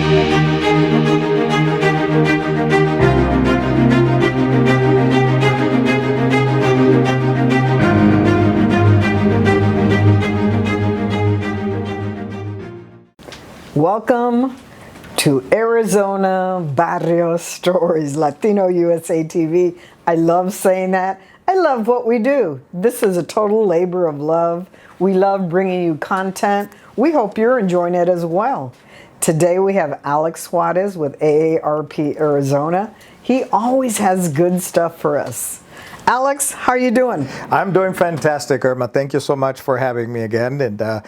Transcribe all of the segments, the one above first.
Welcome to Arizona Barrio Stories, Latino USA TV. I love saying that. I love what we do. This is a total labor of love. We love bringing you content. We hope you're enjoying it as well. Today we have Alex Juarez with AARP Arizona. He always has good stuff for us. Alex, how are you doing? I'm doing fantastic, Irma. Thank you so much for having me again. And I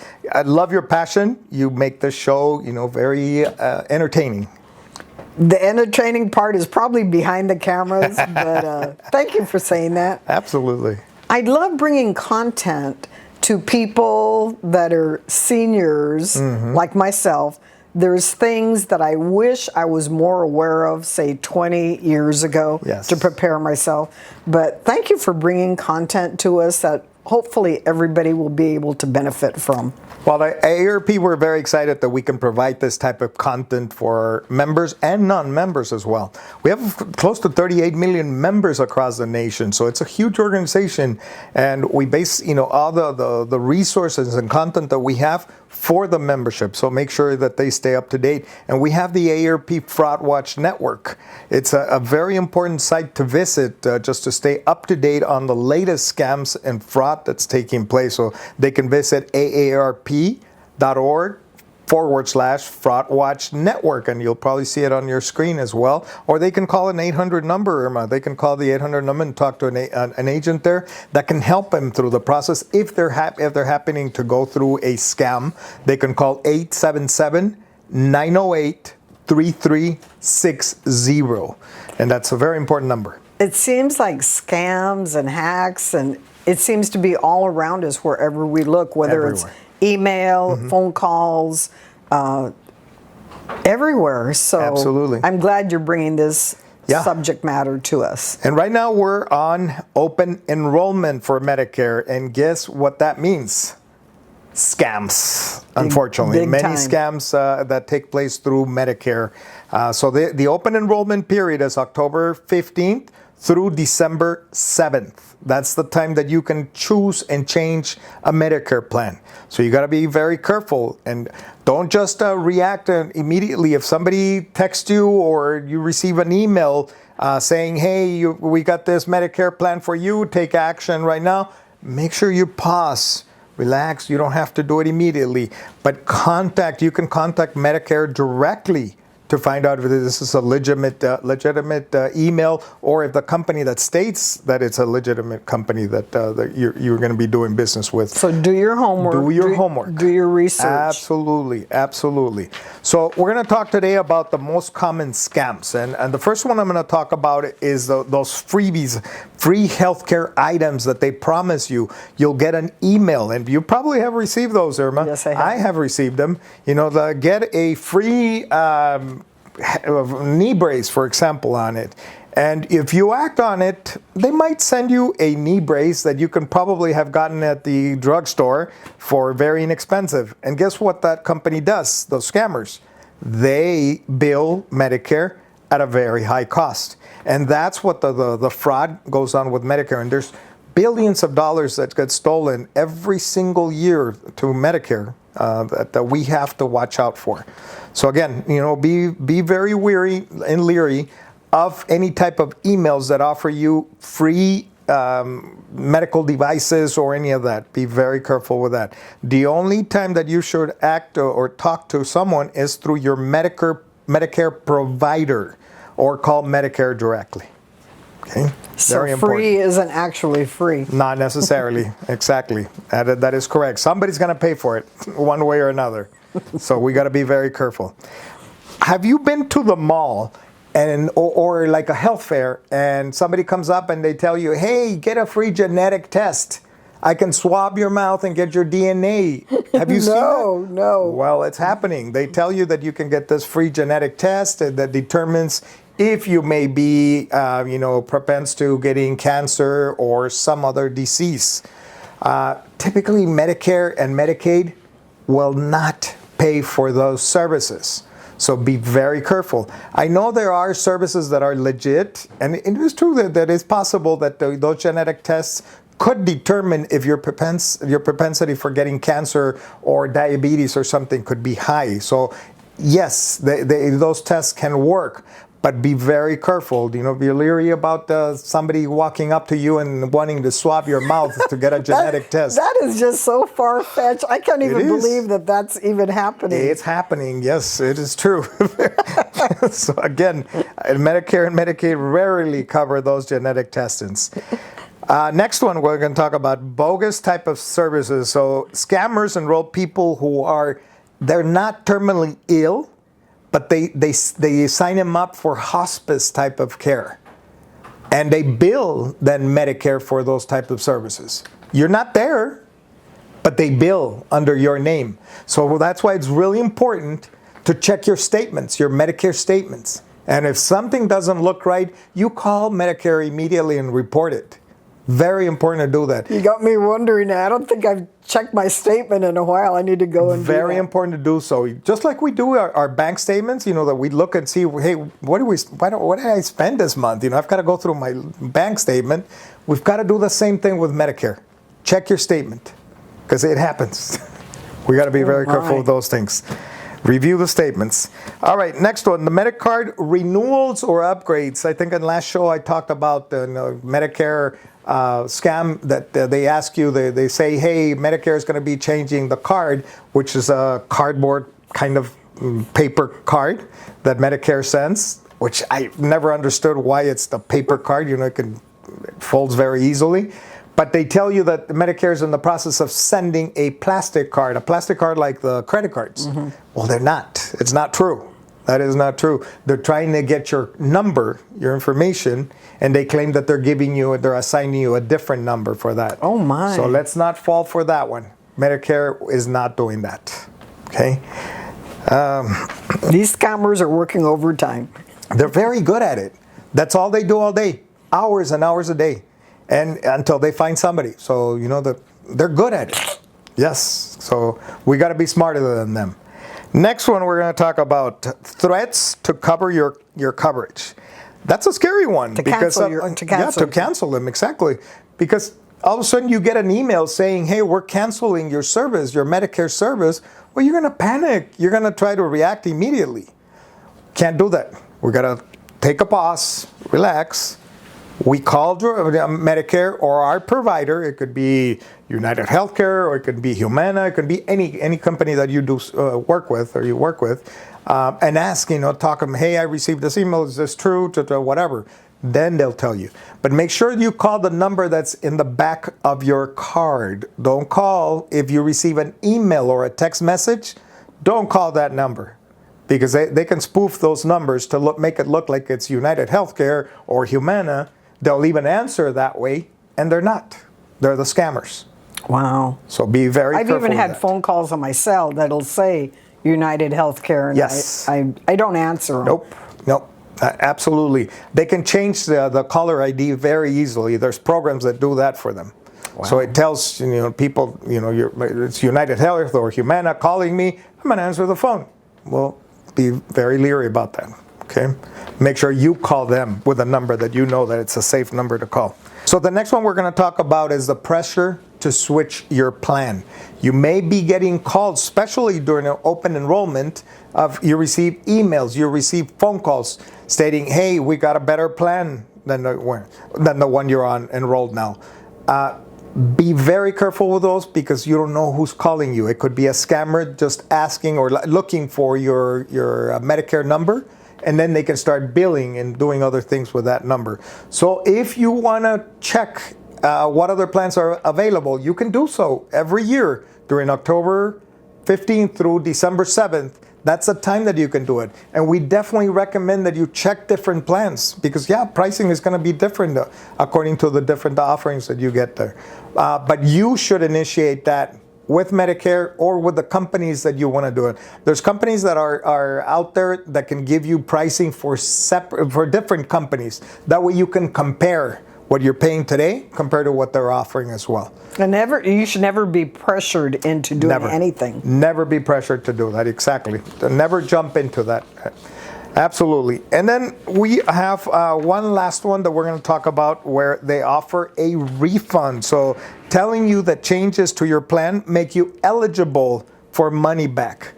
love your passion. You make the show, very entertaining. The entertaining part is probably behind the cameras, but thank you for saying that. Absolutely. I love bringing content to people that are seniors, like myself. There's things that I wish I was more aware of, say 20 years ago, to prepare myself. But thank you for bringing content to us that hopefully everybody will be able to benefit from. Well, at AARP, we're very excited that we can provide this type of content for members and non-members as well. We have close to 38 million members across the nation, so it's a huge organization, and we base all the resources and content that we have for the membership, so make sure that they stay up to date. And we have the AARP Fraud Watch Network. It's a very important site to visit just to stay up to date on the latest scams and fraud that's taking place. So they can visit aarp.org/Fraud Watch Network, and you'll probably see it on your screen as well. Or they can call an 800 number, Irma. They can call the 800 number and talk to an agent there that can help them through the process. If they're happening to go through a scam, they can call 877-908-3360, and that's a very important number. It seems like scams and hacks, and it seems to be all around us wherever we look, whether it's email, phone calls, everywhere. So absolutely. I'm glad you're bringing this subject matter to us. And right now we're on open enrollment for Medicare, and guess what that means? Scams, unfortunately. Many scams that take place through Medicare. So the open enrollment period is October 15th through December 7th. That's the time that you can choose and change a Medicare plan. So you got to be very careful, and don't just react immediately. If somebody texts you or you receive an email saying, hey, we got this Medicare plan for you, take action right now, make sure you pause. Relax, you don't have to do it immediately, but you can contact Medicare directly to find out if this is a legitimate email, or if the company that states that it's a legitimate company that you're going to be doing business with. So do your homework. Do your homework. Do your research. Absolutely, absolutely. So we're going to talk today about the most common scams. And the first one I'm going to talk about is those freebies, free healthcare items that they promise you. You'll get an email, and you probably have received those, Irma. Yes, I have. I have received them. Get a free knee brace, for example, on it. And if you act on it, they might send you a knee brace that you can probably have gotten at the drugstore for very inexpensive. And guess what that company does, those scammers? They bill Medicare at a very high cost. And that's what the fraud goes on with Medicare. And there's billions of dollars that get stolen every single year to Medicare that we have to watch out for. So again, be very wary and leery of any type of emails that offer you free medical devices or any of that. Be very careful with that. The only time that you should act or talk to someone is through your Medicare provider, or call Medicare directly. Okay? So free isn't actually free. Not necessarily. Exactly. That is correct. Somebody's going to pay for it one way or another. So we got to be very careful. Have you been to the mall or like a health fair, and somebody comes up and they tell you, hey, get a free genetic test? I can swab your mouth and get your DNA. Have you seen that? No. Well, it's happening. They tell you that you can get this free genetic test that determines if you may be, propense to getting cancer or some other disease. Typically, Medicare and Medicaid will not pay for those services. So be very careful. I know there are services that are legit, and it is true that it's possible that those genetic tests could determine if your propensity for getting cancer or diabetes or something could be high. So yes, those tests can work, but be very careful. Be leery about somebody walking up to you and wanting to swab your mouth to get a genetic test. That is just so far-fetched. I can't even believe that that's even happening. It's happening. Yes, it is true. So again, Medicare and Medicaid rarely cover those genetic testings. Next one, we're going to talk about bogus type of services. So scammers enroll people who they're not terminally ill, but they sign them up for hospice type of care. And they bill then Medicare for those type of services. You're not there, but they bill under your name. So that's why it's really important to check your statements, your Medicare statements. And if something doesn't look right, you call Medicare immediately and report it. Very important to do that. You got me wondering. I don't think I've checked my statement in a while. I need to go and Very important to do so. Just like we do our bank statements, that we look and see, hey, what did I spend this month? I've got to go through my bank statement. We've got to do the same thing with Medicare. Check your statement, because it happens. We got to be very careful with those things. Review the statements. All right, next one, the Medicare renewals or upgrades. I think in last show I talked about the Medicare scam that they ask you, they say, hey, Medicare is going to be changing the card, which is a cardboard kind of paper card that Medicare sends, which I never understood why it's the paper card. It folds very easily. But they tell you that Medicare is in the process of sending a plastic card like the credit cards. Mm-hmm. Well, they're not. It's not true. That is not true. They're trying to get your number, your information, and they claim that they're assigning you a different number for that. Oh my. So let's not fall for that one. Medicare is not doing that. Okay? These scammers are working overtime. They're very good at it. That's all they do all day. Hours and hours a day. And until they find somebody. So, they're good at it. Yes. So we got to be smarter than them. Next one, we're going to talk about threats to cover your coverage. That's a scary one. To cancel them, exactly. Because all of a sudden you get an email saying, hey, we're canceling your service, your Medicare service. Well, you're going to panic. You're going to try to react immediately. Can't do that. We're going to take a pause, relax. We called Medicare or our provider. It could be United Healthcare, or it could be Humana. It could be any company that you do work with, and ask, talk them, hey, I received this email. Is this true? Whatever. Then they'll tell you. But make sure you call the number that's in the back of your card. Don't call if you receive an email or a text message. Don't call that number, because they can spoof those numbers to make it look like it's United Healthcare or Humana. They'll even answer that way, and they're not. They're the scammers. Wow. So be very careful. I've even had phone calls on my cell that'll say United Healthcare, and yes. I don't answer them. Nope. Absolutely. They can change the caller ID very easily. There's programs that do that for them. Wow. So it tells people, it's United Health or Humana calling me. I'm going to answer the phone. Well, be very leery about that. Okay, make sure you call them with a number that you know that it's a safe number to call. So the next one we're going to talk about is the pressure to switch your plan. You may be getting calls, especially during an open enrollment, you receive emails, you receive phone calls stating, hey, we got a better plan than the one you're on enrolled now. Be very careful with those, because you don't know who's calling you. It could be a scammer just asking or looking for your Medicare number, and then they can start billing and doing other things with that number. So if you want to check what other plans are available, you can do so every year during October 15th through December 7th. That's the time that you can do it. And we definitely recommend that you check different plans, because pricing is going to be different according to the different offerings that you get there. But you should initiate that with Medicare or with the companies that you want to do it. There's companies that are out there that can give you pricing for different companies. That way you can compare what you're paying today compared to what they're offering as well. And you should never be pressured into doing anything. Never be pressured to do that, exactly. Never jump into that. Absolutely. And then we have one last one that we're going to talk about where they offer a refund. So telling you that changes to your plan make you eligible for money back.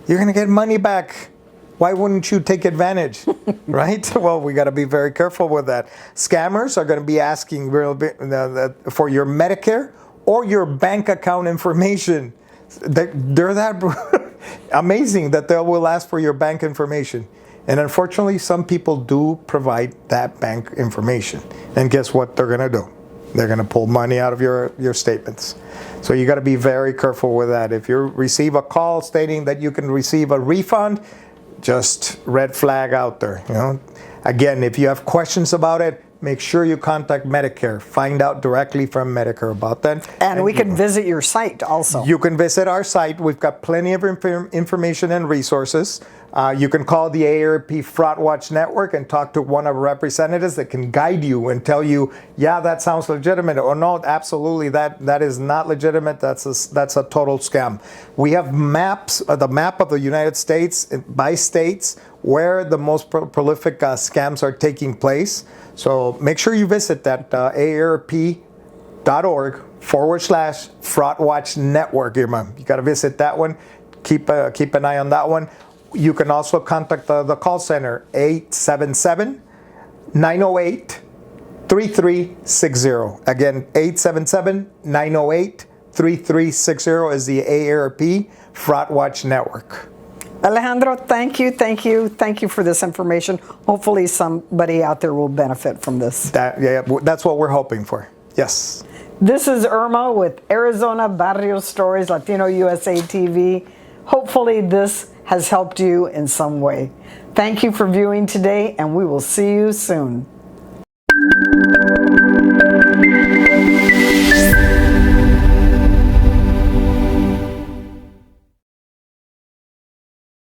You're going to get money back. Why wouldn't you take advantage, right? Well, we got to be very careful with that. Scammers are going to be asking for your Medicare or your bank account information. They're that amazing that they will ask for your bank information. And unfortunately, some people do provide that bank information. And guess what they're going to do? They're going to pull money out of your statements. So you got to be very careful with that. If you receive a call stating that you can receive a refund, just red flag out there. Again, if you have questions about it, make sure you contact Medicare. Find out directly from Medicare about that. And we can visit your site also. You can visit our site. We've got plenty of information and resources. You can call the AARP Fraud Watch Network and talk to one of our representatives that can guide you and tell you, yeah, that sounds legitimate, or no, absolutely, that is not legitimate. That's a total scam. We have maps, the map of the United States by states where the most prolific scams are taking place. So make sure you visit that AARP.org/Fraud Watch Network, Irma. You got to visit that one. Keep an eye on that one. You can also contact the call center, 877-908-3360. Again, 877-908-3360 is the AARP Fraud Watch Network. Alejandro, thank you for this information. Hopefully somebody out there will benefit from this. That's what we're hoping for. Yes. This is Irma with Arizona Barrio Stories, Latino USA TV. Hopefully this has helped you in some way. Thank you for viewing today, and we will see you soon.